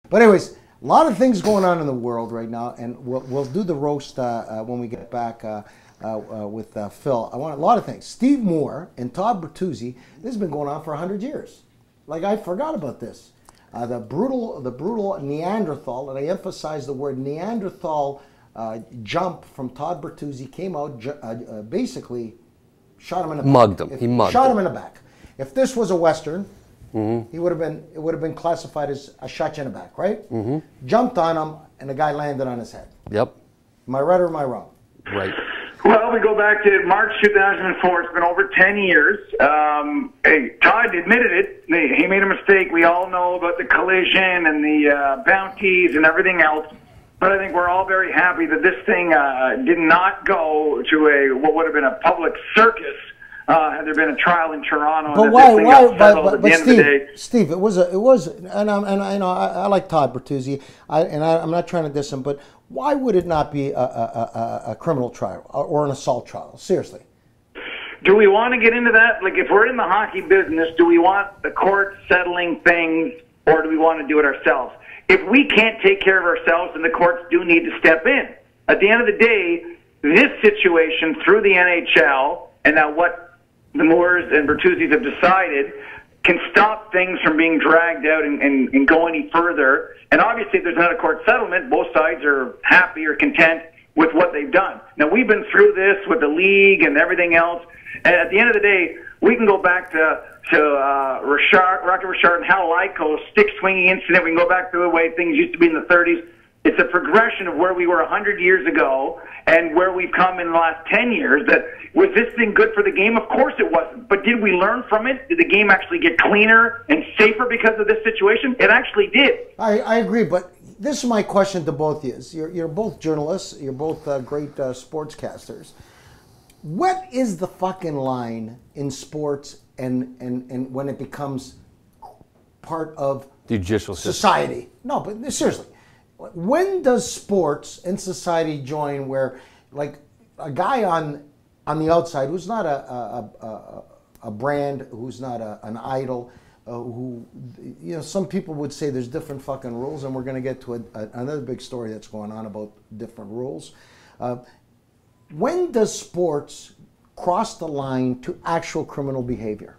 But anyways, a lot of things going on in the world right now, and we'll do the roast when we get back with Phil. I want a lot of things. Steve Moore and Todd Bertuzzi. This has been going on for 100 years. Like, I forgot about this. The brutal Neanderthal, and I emphasize the word Neanderthal jump from Todd Bertuzzi, came out, basically shot him in the back. Mugged him. He mugged shot him in the back. If this was a Western, it would have been classified as a shot you in the back, right? Jumped on him, and the guy landed on his head. Yep. Am I right or am I wrong? Right. Well, we go back to March 2004. It's been over 10 years. Hey, Todd admitted it. He made a mistake. We all know about the collision and the bounties and everything else. But I think we're all very happy that this thing did not go to what would have been a public circus had there been a trial in Toronto. But why? Steve, it was, and I like Todd Bertuzzi, I'm not trying to diss him, but why would it not be a criminal trial or an assault trial? Seriously. Do we want to get into that? Like, if we're in the hockey business, do we want the court settling things, or do we want to do it ourselves? If we can't take care of ourselves, then the courts do need to step in. At the end of the day, this situation through the NHL, and now what the Moores and Bertuzzis have decided, can stop things from being dragged out and go any further. And obviously, if there's not a court settlement, both sides are happy or content with what they've done. Now, we've been through this with the league and everything else. And at the end of the day, we can go back to Rocket Richard and Hal Lyko's stick-swinging incident. We can go back to the way things used to be in the 30s. It's a progression of where we were 100 years ago and where we've come in the last 10 years. That was this thing good for the game? Of course it wasn't. But did we learn from it? Did the game actually get cleaner and safer because of this situation? It actually did. I agree, but this is my question to both of you. You're both journalists. You're both great sportscasters. What is the fucking line in sports and when it becomes part of the judicial society? No, but seriously. When does sports and society join where, like, a guy on the outside who's not a brand, who's not an idol, who, you know, some people would say there's different fucking rules, and we're going to get to another big story that's going on about different rules. When does sports cross the line to actual criminal behavior?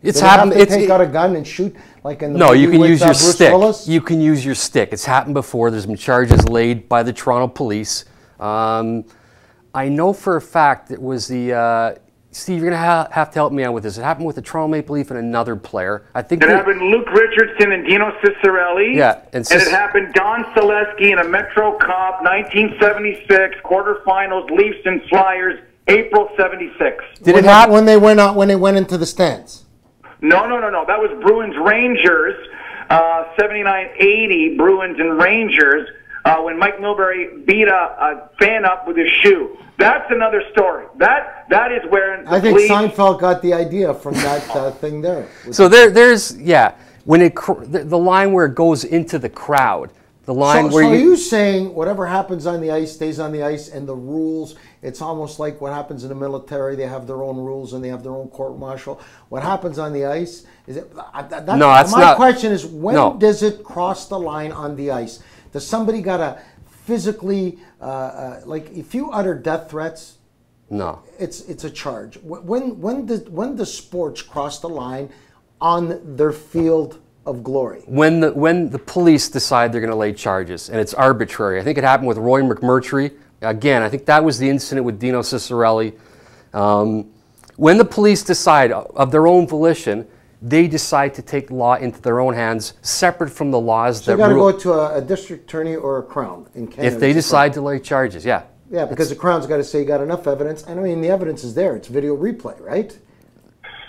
It's happened. They take out a gun and shoot like in the no. You can use your Bruce stick. Willis? You can use your stick. It's happened before. There's been charges laid by the Toronto police. I know for a fact it was the. Steve, you're gonna have to help me out with this. It happened with the Toronto Maple Leaf and another player. I think it happened Luke Richardson and Dino Ciccarelli. Yeah, and it happened Don Selesky in a Metro Cup, 1976 quarterfinals, Leafs and Flyers, April '76. Did it happen when they went out? When they went into the stands? No. That was Bruins Rangers, 79-80 Bruins and Rangers, when Mike Milbury beat a fan up with his shoe. That's another story. That is where I think Seinfeld got the idea from that thing there. So there's when the line where it goes into the crowd. The line where are you saying whatever happens on the ice stays on the ice, and the rules, it's almost like what happens in the military. They have their own rules and they have their own court martial. What happens on the ice, is it? My question is, when does it cross the line on the ice? Does somebody gotta physically, like if you utter death threats? No. It's a charge. When does sports cross the line on their field of glory? When the police decide they're going to lay charges, and it's arbitrary. I think it happened with Roy McMurtry. Again, I think that was the incident with Dino Ciccarelli. When the police decide of their own volition, they decide to take the law into their own hands, separate from the laws that rule. So you got to go to a district attorney or a crown in Canada. If they decide to lay charges, yeah. Yeah, because the crown's got to say you got enough evidence. And I mean, the evidence is there. It's video replay, right?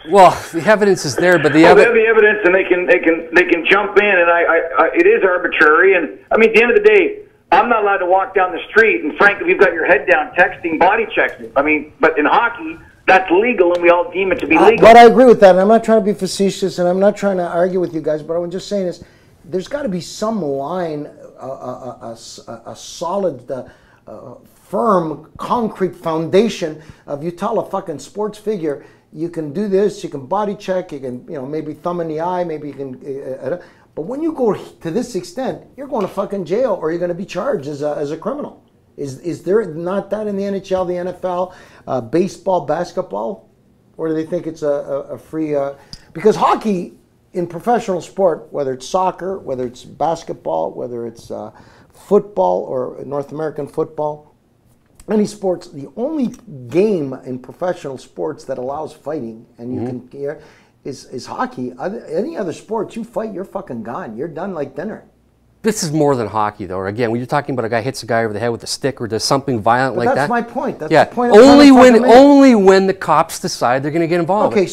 Well, the evidence is there, but they have the evidence, and they can jump in, and it is arbitrary. And I mean, at the end of the day, I'm not allowed to walk down the street, and frankly, you've got your head down texting body checks. I mean, but in hockey, that's legal, and we all deem it to be legal. But I agree with that, and I'm not trying to be facetious, and I'm not trying to argue with you guys, but what I'm just saying is there's got to be some line, a solid, firm, concrete foundation of you tell a fucking sports figure, you can do this, you can body check, you can, maybe thumb in the eye, maybe you can, But when you go to this extent, you're going to fucking jail or you're going to be charged as a criminal. Is there not that in the NHL, the NFL, baseball, basketball? Or do they think it's a free... because hockey in professional sport, whether it's soccer, whether it's basketball, whether it's football or North American football, any sports, the only game in professional sports that allows fighting, and you can is hockey. Any other sports, you fight, you're fucking gone. You're done like dinner. This is more than hockey, though. Again, when you're talking about a guy hits a guy over the head with a stick or does something violent like that. That's my point. That's yeah, the point. Only when the cops decide they're going to get involved. Okay,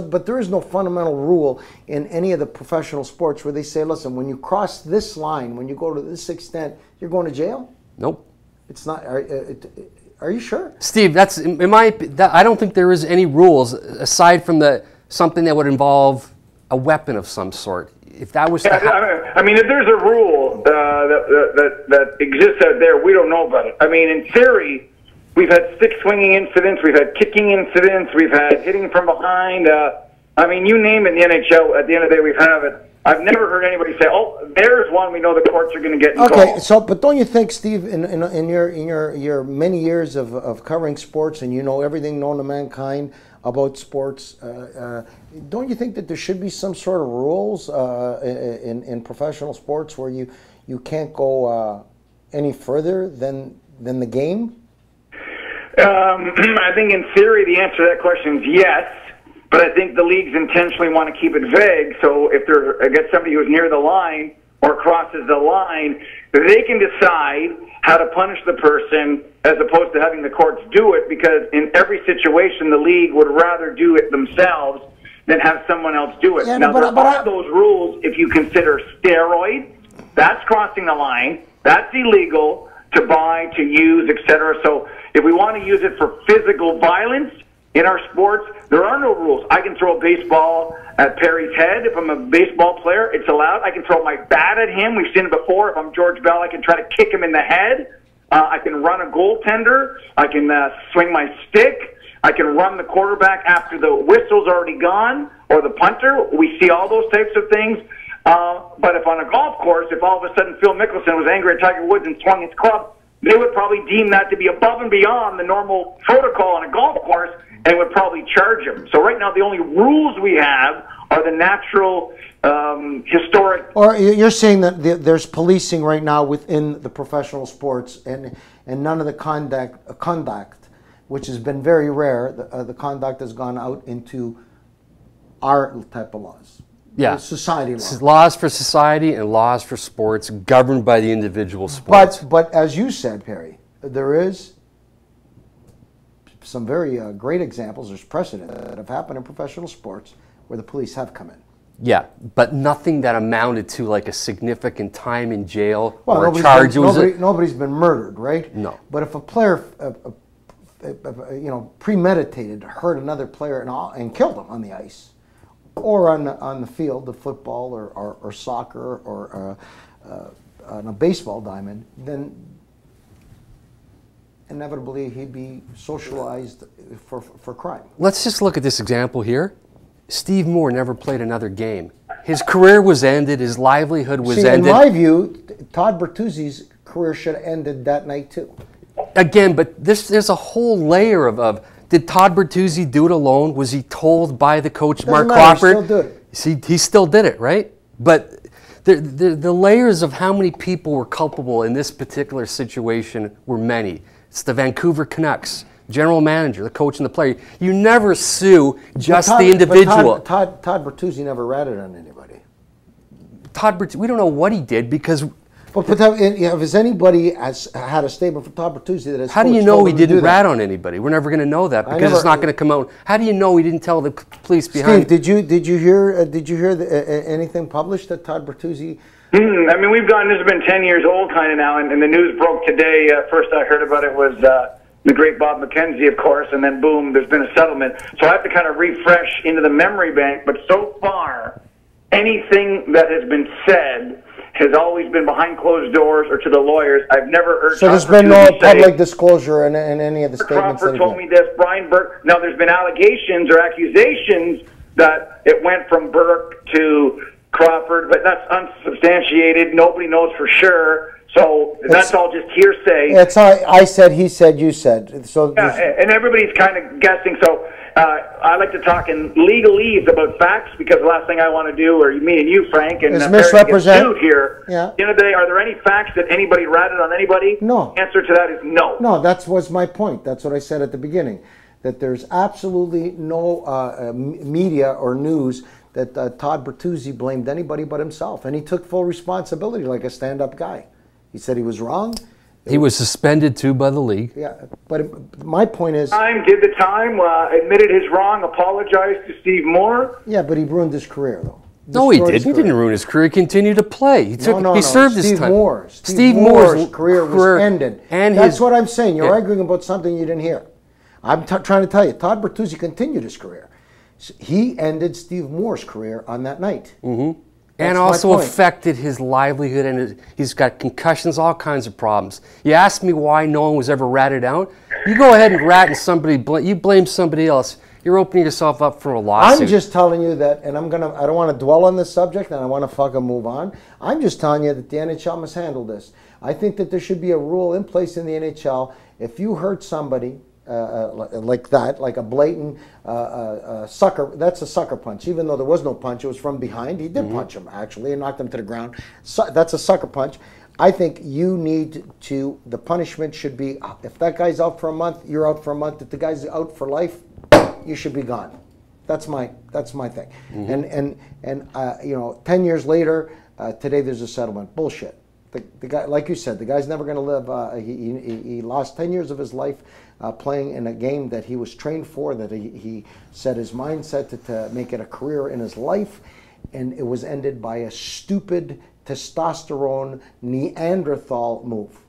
but there is no fundamental rule in any of the professional sports where they say, listen, when you cross this line, when you go to this extent, you're going to jail. Nope. It's not. Are you sure, Steve? That's I don't think there is any rules aside from something that would involve a weapon of some sort. If that was, I mean, if there's a rule that exists out there, we don't know about it. I mean, in theory, we've had stick swinging incidents, we've had kicking incidents, we've had hitting from behind. I mean, you name it in the NHL. At the end of the day, we've had it. I've never heard anybody say, "Oh, there's one we know the courts are going to get involved." Okay, so but don't you think, Steve, in your many years of covering sports and you know everything known to mankind about sports, don't you think that there should be some sort of rules in professional sports where you can't go any further than the game? I think in theory the answer to that question is yes. But I think the leagues intentionally want to keep it vague, so if they're against somebody who's near the line or crosses the line, they can decide how to punish the person as opposed to having the courts do it, because in every situation the league would rather do it themselves than have someone else do it. Yeah, now, there are those rules if you consider steroids. That's crossing the line. That's illegal to buy, to use, etc. So if we want to use it for physical violence in our sports, there are no rules. I can throw a baseball at Perry's head. If I'm a baseball player, it's allowed. I can throw my bat at him. We've seen it before. If I'm George Bell, I can try to kick him in the head. I can run a goaltender. I can swing my stick. I can run the quarterback after the whistle's already gone, or the punter. We see all those types of things. But if on a golf course, if all of a sudden Phil Mickelson was angry at Tiger Woods and swung his club, they would probably deem that to be above and beyond the normal protocol on a golf course, and would probably charge him. So right now, the only rules we have are the natural, historic... Or you're saying that there's policing right now within the professional sports, and none of the conduct, which has been very rare, the conduct has gone out into our type of laws. Yeah. Society laws. Laws for society and laws for sports governed by the individual sports. But as you said, Perry, there is some very great examples, there's precedent that have happened in professional sports where the police have come in. Yeah, but nothing that amounted to like a significant time in jail Well, or a charge. Nobody's been murdered, right? No. But if a player, premeditated, hurt another player and killed him on the ice, or on the field, the football or soccer or on a baseball diamond, then inevitably he'd be socialized for crime. Let's just look at this example here. Steve Moore never played another game. His career was ended. His livelihood was ended. In my view, Todd Bertuzzi's career should have ended that night too. Again, but there's a whole layer of did Todd Bertuzzi do it alone? Was he told by the coach, Mark Crawford? He still did it. He still did it, right? But the layers of how many people were culpable in this particular situation were many. It's the Vancouver Canucks, general manager, the coach, and the player. You never sue just the individual. Todd Bertuzzi never ratted on anybody. Todd Bertuzzi, we don't know what he did because... But has anybody had a statement from Todd Bertuzzi that has... How do you know he didn't rat on anybody? We're never going to know that because it's not going to come out. How do you know he didn't tell the police behind... Steve, did you hear anything published that Todd Bertuzzi... I mean, this has been 10 years old kind of now, and the news broke today. First I heard about it was the great Bob McKenzie, of course, and then boom, there's been a settlement. So I have to kind of refresh into the memory bank, but so far, anything that has been said has always been behind closed doors or to the lawyers. I've never heard... So there's been no public disclosure in any of the statements? Crawford told me this, Brian Burke... Now, there's been allegations or accusations that it went from Burke to Crawford, but that's unsubstantiated. Nobody knows for sure. So that's all just hearsay. It's I said, he said, you said. So yeah, and everybody's kind of guessing. So I like to talk in legalese about facts, because the last thing I want to do, or me and you, Frank, and misrepresent sued here. Yeah. At the end of the day, are there any facts that anybody ratted on anybody? No. Answer to that is no. No, that was my point. That's what I said at the beginning. That there's absolutely no media or news that Todd Bertuzzi blamed anybody but himself. And he took full responsibility like a stand-up guy. He said he was wrong. He was suspended too by the league. Yeah, but my point is... Did the time, admitted his wrong, apologized to Steve Moore. Yeah, but he ruined his career, though. No, he didn't. He didn't ruin his career. He continued to play. He served his time. Steve Moore's career was ended. And that's what I'm saying. You're arguing about something you didn't hear. I'm trying to tell you, Todd Bertuzzi continued his career. He ended Steve Moore's career on that night. Mm-hmm. And also affected his livelihood, and he's got concussions, all kinds of problems. You ask me why no one was ever ratted out? You go ahead and rat and you blame somebody else. You're opening yourself up for a lawsuit. I'm just telling you that, and I don't want to dwell on this subject, and I want to fucking move on. I'm just telling you that the NHL must handle this. I think that there should be a rule in place in the NHL. If you hurt somebody like that, like a blatant sucker, that's a sucker punch. Even though there was no punch, it was from behind. He did punch him, actually, and knocked him to the ground. So, that's a sucker punch. I think you need to, the punishment should be, if that guy's out for a month, you're out for a month. If the guy's out for life, you should be gone. That's my thing. And you know, 10 years later, today there's a settlement. Bullshit. The guy, like you said, the guy's never going to live. He lost 10 years of his life playing in a game that he was trained for, that he set his mindset to make it a career in his life, and it was ended by a stupid testosterone Neanderthal move.